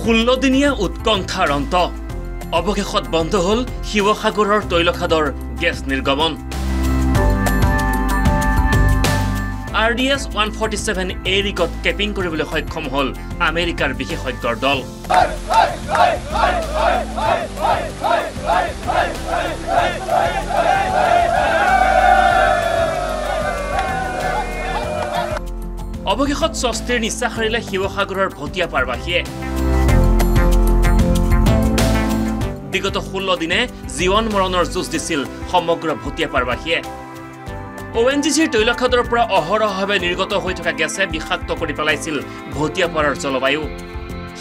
16 দিনীয়া উৎকণ্ঠাৰ অন্ত অৱশেষত বন্ধ হল শিৱসাগৰৰ তৈলখাদৰ গেছ নিৰ্গমন RDS 147 এৰিকত কেপিং কৰিবলৈ সক্ষম হল আমেৰিকাৰ বিশেষজ্ঞৰ দল অৱশেষত স্বস্তিৰ নিশ্বাস সাৰিলে শিৱসাগৰৰ ভটিয়াপাৰবাসীয়ে বিগত 16 দিনে জীৱন মৰণৰ যুঁজ দিছিল সমগ্ৰ ভটিয়াপাৰবাসীয়ে ONGCৰ তৈলখাদৰ পৰা অহৰহভাৱে নিৰ্গত হৈ থকা গেছে বিষাক্ত কৰি পেলাইছিল ভটিয়াপাৰৰ জলবায়ু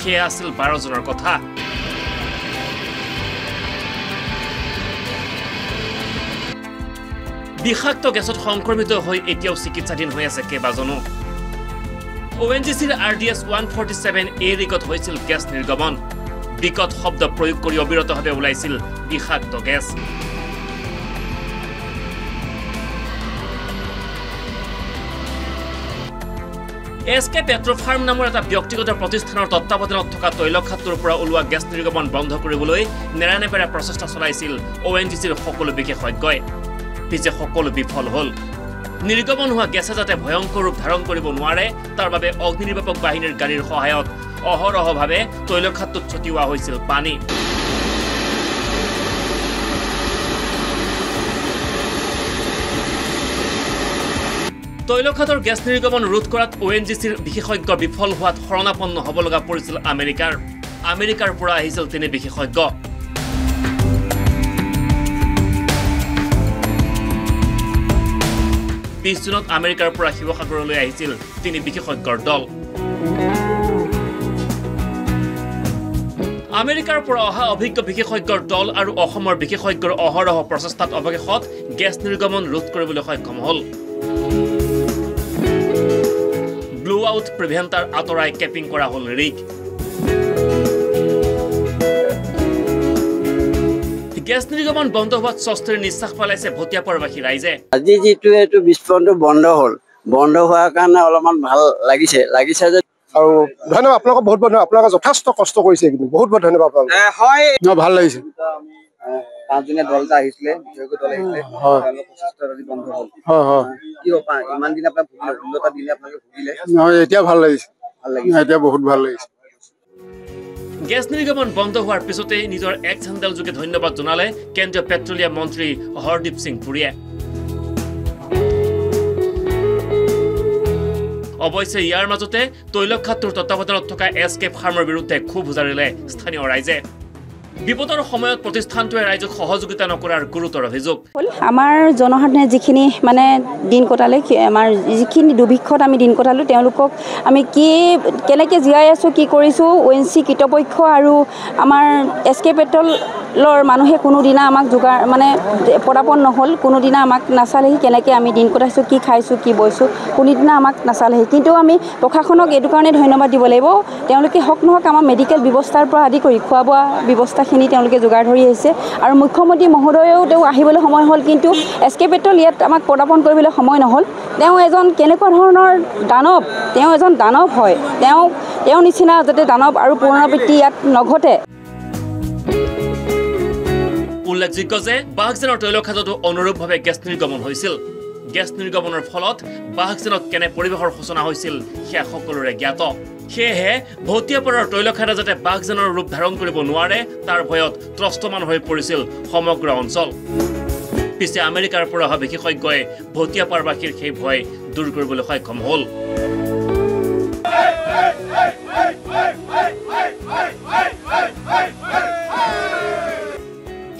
সেয়া আছিল 12 জনৰ কথা বিষাক্ত গেছত সংক্ৰমিত হৈ এতিয়াও চিকিৎসাধীন হৈ আছে কেইবাজনো ONGCৰ RDS 147 এৰিকত হৈছিল গেছ নিৰ্গমন বিকট শব্দ প্ৰয়োগ কৰি অবিৰতভাৱে ওলাইছিল বিষাক্ত গেছ SK পেট্ৰোফাৰ্ম নামৰ এটা ব্যক্তিগত প্ৰতিষ্ঠানৰ তত্ত্বাৱধানত থকা তৈলখাদটোৰ পৰা ওলোৱা গেছ নিৰ্গমন বন্ধ কৰিবলৈ নেৰানেপেৰা প্ৰচেষ্টা চলাইছিল ONGCৰ সকলো বিশেষজ্ঞই পিছে সকলো বিফল হল নিৰ্গমন হোৱা গেছে যাতে ভয়ংকৰ ৰূপ ধাৰণ কৰিব নোৱাৰে তাৰ বাবে অগ্নিনিৰ্বাপক বাহিনীৰ গাড়ীৰ সহায়ত অহৰহভাৱে তৈলখাদটোত ছটিওৱা হৈছিল পানী তৈলখাদৰ গেছ নিৰ্গমন ৰোধ কৰাত ONGCৰ বিশেষজ্ঞ বিফল হোৱাত শৰণাপন্ন হ'ব লগা পৰিছিল আমেৰিকাৰ পৰা আহিছিল তিনি বিশেষজ্ঞ 20 জুনত আমেৰিকাৰ পৰা শিৱসাগৰলৈ আহিছিল তিনি বিশেষজ্ঞৰ দল আমেৰিকাৰ পৰা অহা অভিজ্ঞ বিশেষজ্ঞৰ দল আৰু অসমৰ বিশেষজ্ঞৰ অহৰহ প্ৰচেষ্টাত অৱশেষত গেছ নিৰ্গমন ৰোধ কৰিবলৈ সক্ষম হল ব্লু আউট প্ৰিভেন্টাৰ আতৰাই কেপিং কৰা হল ৰিক গেছ নিৰ্গমন বন্ধ হোৱাত স্বস্তিৰ নিশ্বাস পেলাইছে ভটিয়াপাৰবাসী ৰাইজে আজি যিটো এটো বিস্ফোৰণটো বন্ধ হোৱাৰ কাৰণে অলপমান ভাল লাগিছে যে আৰু ধন্যবাদ আপোনাক বহুত আপোনাক যথেষ্ট কষ্ট কৰিছে কিন্তু বহুত ধন্যবাদ হয় ভাল লাগিছে পাঁচজনীয়া দলটা আহিছিলে বিশেষকৈ দল আহিছিলে প্ৰচেষ্টা আজি বন্ধ হ'ল কি ইমান দিন আপোনাৰ ভুগিলে 16টা দিনে আপোনাক ভুগিলে এতিয়া ভাল লাগিছে এতিয়া বহুত ভাল লাগিছে গেছ নিৰ্গমন বন্ধ হোৱাৰ পিছতে নিজৰ এক চেণ্ডেল যোগে ধন্যবাদ জনালে কেন্দ্ৰীয় পেট্ৰলিয়াম মন্ত্ৰী হৰদীপ সিং পুৰীয়ে অৱশ্যে ইয়াৰ মাজতে তৈলখাদটোৰ তত্ত্বাৱধানত থকা SK ফাৰ্মৰ বিৰুদ্ধে ক্ষোভ উজাৰিলে স্থানীয় ৰাইজে বিপদৰ সময়ত প্ৰতিষ্ঠানটোৱে ৰাইজক সহযোগিতা নকৰাৰ গুৰুতৰ অভিযোগ আমাৰ জনসাধাৰণে যিখিনি মানে দিন কটালে আমাৰ যিখিনি দুৰ্ভিক্ষত আমি দিন কটালো তেওঁলোকক আমি কেনেকৈ জীয়াই আছো কি কৰিছো ONGC কৰ্তৃপক্ষ আৰু আমাৰ SK পেট্ৰলৰ মানুহে কোনোদিনা আমাক যোগাৰ মানে পদাপন নহল কোনোদিনা আমাক নাচালেহি কেনেকৈ আমি দিন কটাইছো কি খাইছো কি বৈছো কোনোদিনা আমাক নাচালেহি কিন্তু আমি প্ৰশাসনক এইটো কাৰণে ধন্যবাদ দিব লাগিব তেওঁলোকে হক নহক আমাৰ মেডিকেল ব্যৱস্থাৰ পৰা আদি কৰি খোৱা বোৱা ব্যৱস্থাখিনি তেওঁলোকে যোগাৰ ধৰি আহিছে আৰু মুখ্যমন্ত্ৰী মহোদয়েও তেওঁ আহিবলৈ সময় হ'ল কিন্তু SK পেট্ৰল ইয়াত আমাক পদাপন কৰিবলৈ সময় নহ'ল তেওঁ এজন কেনেকুৱা ধৰণৰ দানৱ তেওঁ এজন দানৱ হয় তেওঁ নিচিনা যাতে দানৱ আৰু পুনৰাবৃত্তি ইয়াত নঘটে উল্লেখযোগ্য যে বাঘজেনৰ তৈলখাদতো অনুৰূপভাৱে গেছ নিৰ্গমন হৈছিল গেছ নিৰ্গমনৰ ফলত বাঘজেনত কেনে পৰিৱেশৰ সূচনা হৈছিল সেয়া সকলোৰে জ্ঞাত সেয়েহে ভটিয়াপাৰৰ তৈলখাদে যাতে বাঘজেনৰ ৰূপ ধাৰণ কৰিব নোৱাৰে তাৰ ভয়ত ত্ৰস্তমান হৈ পৰিছিল সমগ্ৰ অঞ্চল পিছে আমেৰিকাৰ পৰা অহা বিশেষজ্ঞই ভটিয়াপাৰবাসীৰ সেই ভয় দূৰ কৰিবলৈ সক্ষম হ'ল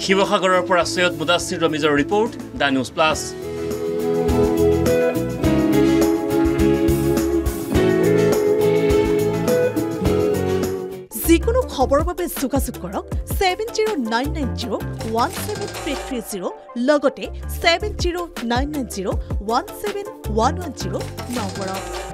শিৱসাগৰৰ পৰা সৈয়দ মুদাছিৰ ৰমিজৰ ৰিপৰ্ট দা নিউজ প্লাছ যিকোনো খবৰৰ বাবে যোগাযোগ কৰক 7099017330 লগতে 7099017110 নম্বৰত